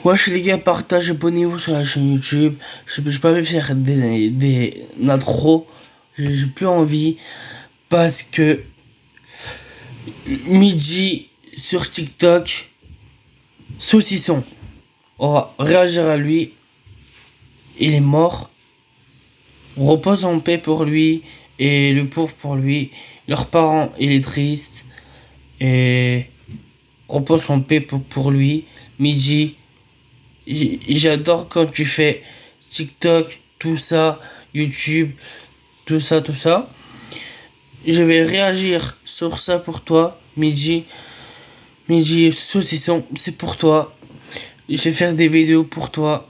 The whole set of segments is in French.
Wesh les gars, partagez, abonnez-vous sur la chaîne YouTube. Je peux pas faire des intros. J'ai plus envie parce que midi sur TikTok, saucisson. On va réagir à lui. Il est mort. On repose en paix pour lui et le pauvre pour lui. Leurs parents, il est triste et repose en paix pour lui. Midi. J'adore quand tu fais TikTok, tout ça, YouTube, tout ça, tout ça. Je vais réagir sur ça pour toi, Midi. Midi saucisson, c'est pour toi. Je vais faire des vidéos pour toi.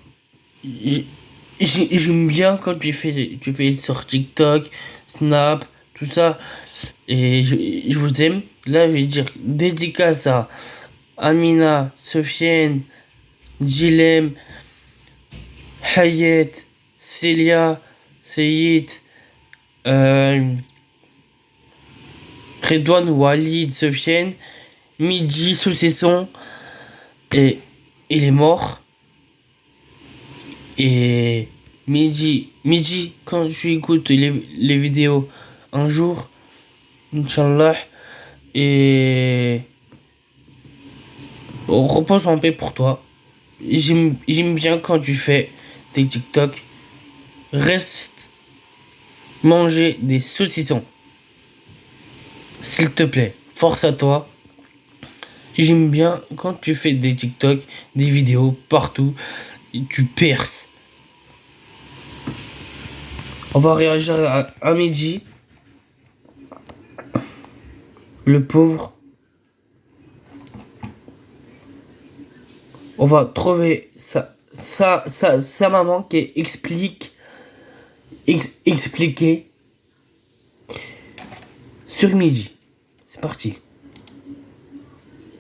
J'aime bien quand tu fais sur TikTok, Snap, tout ça. Et je vous aime. Là, je vais dire dédicace à Amina, Sofiane, Jilem, Hayet, Célia, Seyid, Redouane, Walid, Sofiane, Midi, Saucisson, et il est mort. Et Midi, quand tu écoutes les vidéos un jour, Inch'Allah, et on repose en paix pour toi. J'aime bien quand tu fais des TikTok. Reste manger des saucissons. S'il te plaît, force à toi. J'aime bien quand tu fais des TikTok, des vidéos partout, et tu perces. On va réagir à Midi. Le pauvre. On va trouver sa maman qui expliquer sur Midi. C'est parti.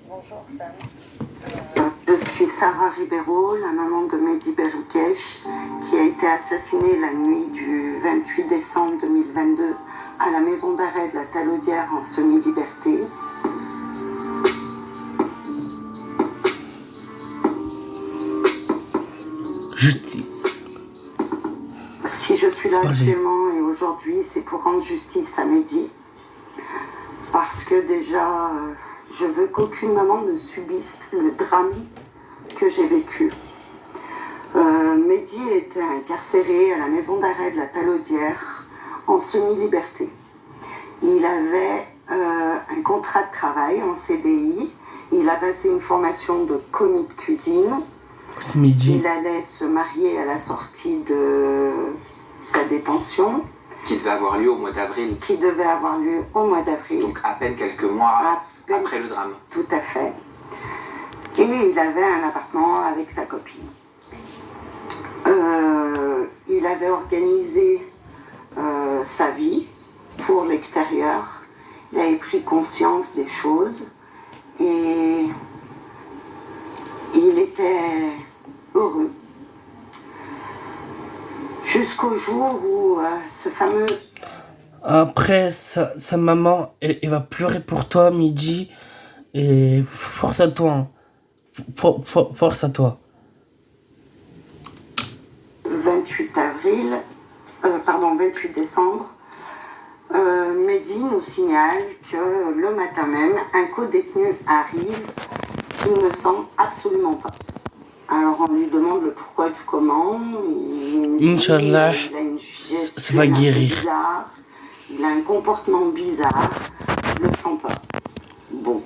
Bonjour Sam. Je suis Sarah Ribeiro, la maman de Mehdi Berikesh, qui a été assassinée la nuit du 28 décembre 2022 à la maison d'arrêt de la Talaudière en semi-liberté. Justice. Si je suis là actuellement et aujourd'hui, c'est pour rendre justice à Mehdi. Parce que déjà, je veux qu'aucune maman ne subisse le drame que j'ai vécu. Mehdi était incarcéré à la maison d'arrêt de la Talaudière en semi-liberté. Il avait un contrat de travail en CDI. Il a passé une formation de commis de cuisine. Il allait se marier à la sortie de sa détention. Qui devait avoir lieu au mois d'avril. Qui devait avoir lieu au mois d'avril. Donc à peine quelques mois après le drame. Tout à fait. Et il avait un appartement avec sa copine. Il avait organisé sa vie pour l'extérieur. Il avait pris conscience des choses. Et il était heureux. Jusqu'au jour où ce fameux... Après, sa maman, elle va pleurer pour toi, Midi. Et force à toi. Hein. Force à toi. 28 décembre, Mehdi nous signale que le matin même, un co-détenu arrive qui ne sent absolument pas. Alors on lui demande le pourquoi du comment. Inch'Allah, il a une gestion ça va guérir. bizarre, il a un comportement bizarre, je le sens pas. Bon.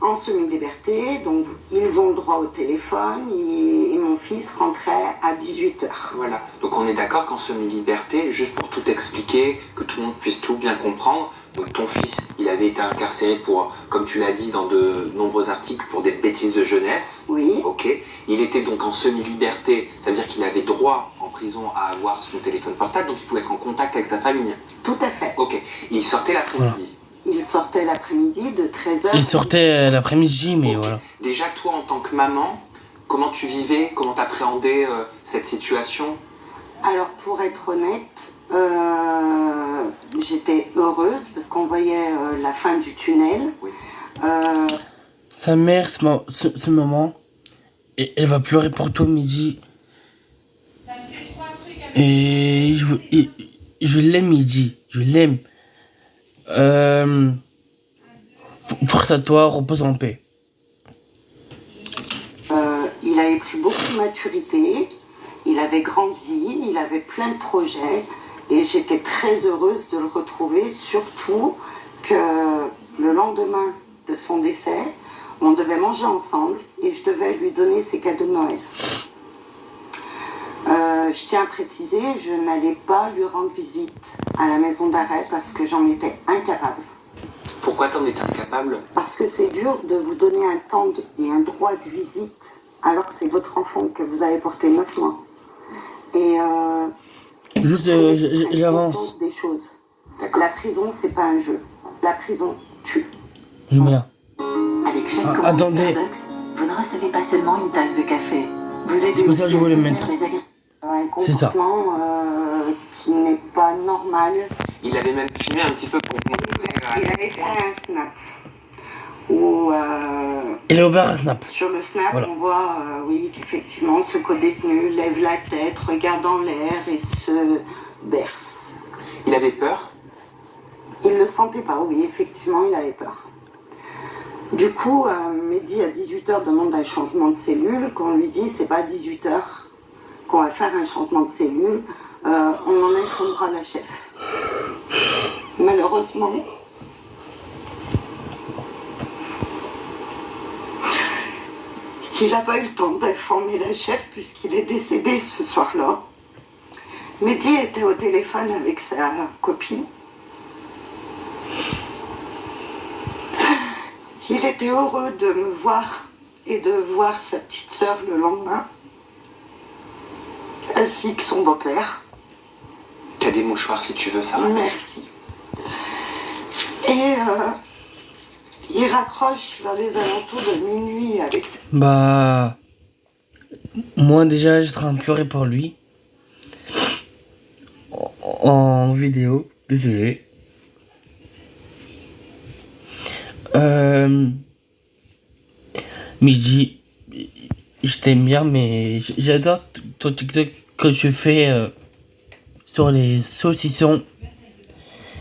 En semi-liberté, donc ils ont le droit au téléphone et mon fils rentrait à 18h. Voilà, donc on est d'accord qu'en semi-liberté, juste pour tout expliquer, que tout le monde puisse tout bien comprendre, donc ton fils, il avait été incarcéré pour, comme tu l'as dit dans de nombreux articles, pour des bêtises de jeunesse. Oui. Ok. Il était donc en semi-liberté, ça veut dire qu'il avait droit en prison à avoir son téléphone portable, donc il pouvait être en contact avec sa famille. Tout à fait. Ok. Il sortait l'après-midi. Voilà. Il sortait l'après-midi de 13h. Il sortait l'après-midi, mais voilà. Déjà, toi, en tant que maman, comment tu vivais, comment t'appréhendais cette situation? Alors, pour être honnête, j'étais heureuse parce qu'on voyait la fin du tunnel. Oui. sa mère, ce moment, et elle va pleurer pour toi, Mehdi. Et je l'aime, Mehdi. Je l'aime. Force à toi, repose en paix. Il avait pris beaucoup de maturité, il avait grandi, il avait plein de projets et j'étais très heureuse de le retrouver, surtout que le lendemain de son décès, on devait manger ensemble et je devais lui donner ses cadeaux de Noël. Je tiens à préciser, je n'allais pas lui rendre visite à la maison d'arrêt parce que j'en étais incapable. Pourquoi t'en étais incapable? Parce que c'est dur de vous donner un temps et un droit de visite alors que c'est votre enfant que vous avez porté 9 mois. Et Juste, j'avance. conscience des choses. La prison, c'est pas un jeu. La prison tue. Je mets là. Avec chaque commande attendez. Starbucks, vous ne recevez pas seulement une tasse de café. Vous C'est aidez pour ça que je voulais aussi à mettre. soutenir les agriculteurs. Un C'est ça. comportement qui n'est pas normal. Il avait même filmé un petit peu pour vous montrer Il avait fait un snap où Elle a ouvert un snap. sur le snap Voilà. on voit oui qu'effectivement ce co-détenu lève la tête, regarde en l'air et se berce. Il avait peur? Il le sentait pas, oui, effectivement il avait peur. Du coup, Mehdi à 18h demande un changement de cellule, qu'on lui dit c'est pas à 18h qu'on va faire un changement de cellule, on en informera la chef. Malheureusement, il n'a pas eu le temps d'informer la chef puisqu'il est décédé ce soir-là. Mehdi était au téléphone avec sa copine. Il était heureux de me voir et de voir sa petite sœur le lendemain, ainsi que son beau-père. T'as des mouchoirs si tu veux, ça. Merci. Et il raccroche vers les alentours de minuit avec sa... Bah. Moi, déjà, j'étais en train de pleurer pour lui. En vidéo. Désolé. Mehdi, je t'aime bien, mais j'adore ton TikTok que tu fais sur les saucissons.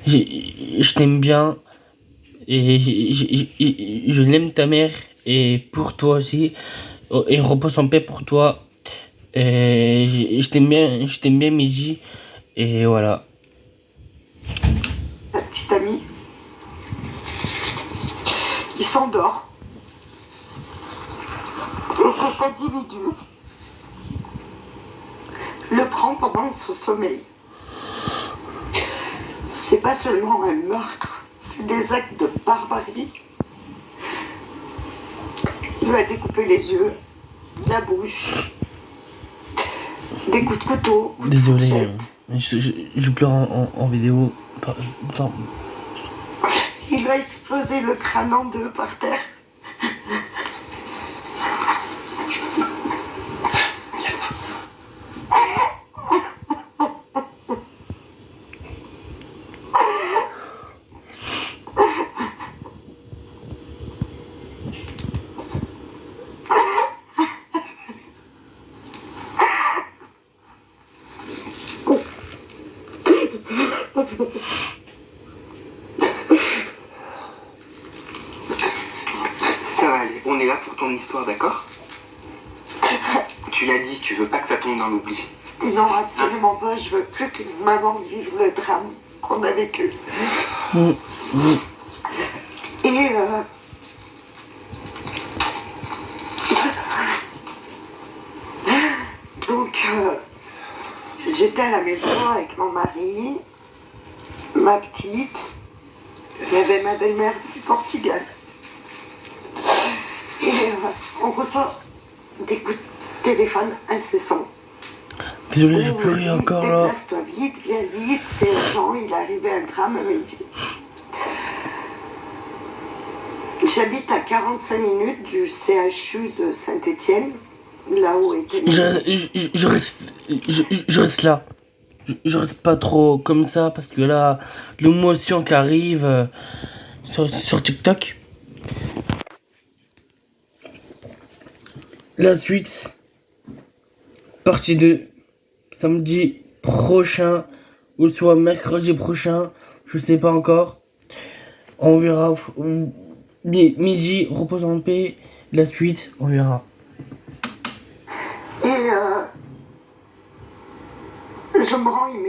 Je t'aime bien et je l'aime ta mère et pour toi aussi et repose en paix pour toi. Et je t'aime bien Mehdi et voilà. petite amie. Il s'endort. Et cet individu le prend pendant son sommeil. C'est pas seulement un meurtre, c'est des actes de barbarie. Il lui a découpé les yeux, la bouche, des coups de couteau, coups de Désolé, fourchette. je pleure en vidéo. Attends. Il lui a explosé le crâne en deux par terre. Ça va aller, on est là pour ton histoire, d'accord? Tu l'as dit, tu veux pas que ça tombe dans l'oubli. Non, absolument pas. Je veux plus que maman vive le drame qu'on a vécu. Et donc, j'étais à la maison avec mon mari, ma petite. Il y avait ma belle-mère du Portugal. Et on reçoit des coups de téléphone incessants. Désolé, j'ai pleuré encore là. Déplace-toi vite, viens vite, c'est urgent, il est arrivé un drame à Mehdi. J'habite à 45 minutes du CHU de Saint-Étienne, là où était... Je reste là. Je reste pas trop comme ça parce que là, l'émotion qui arrive sur TikTok. La suite, partie 2, samedi prochain, ou soit mercredi prochain, je sais pas encore. On verra. Midi, repose en paix. La suite, on verra. Et je me rends immédiatement.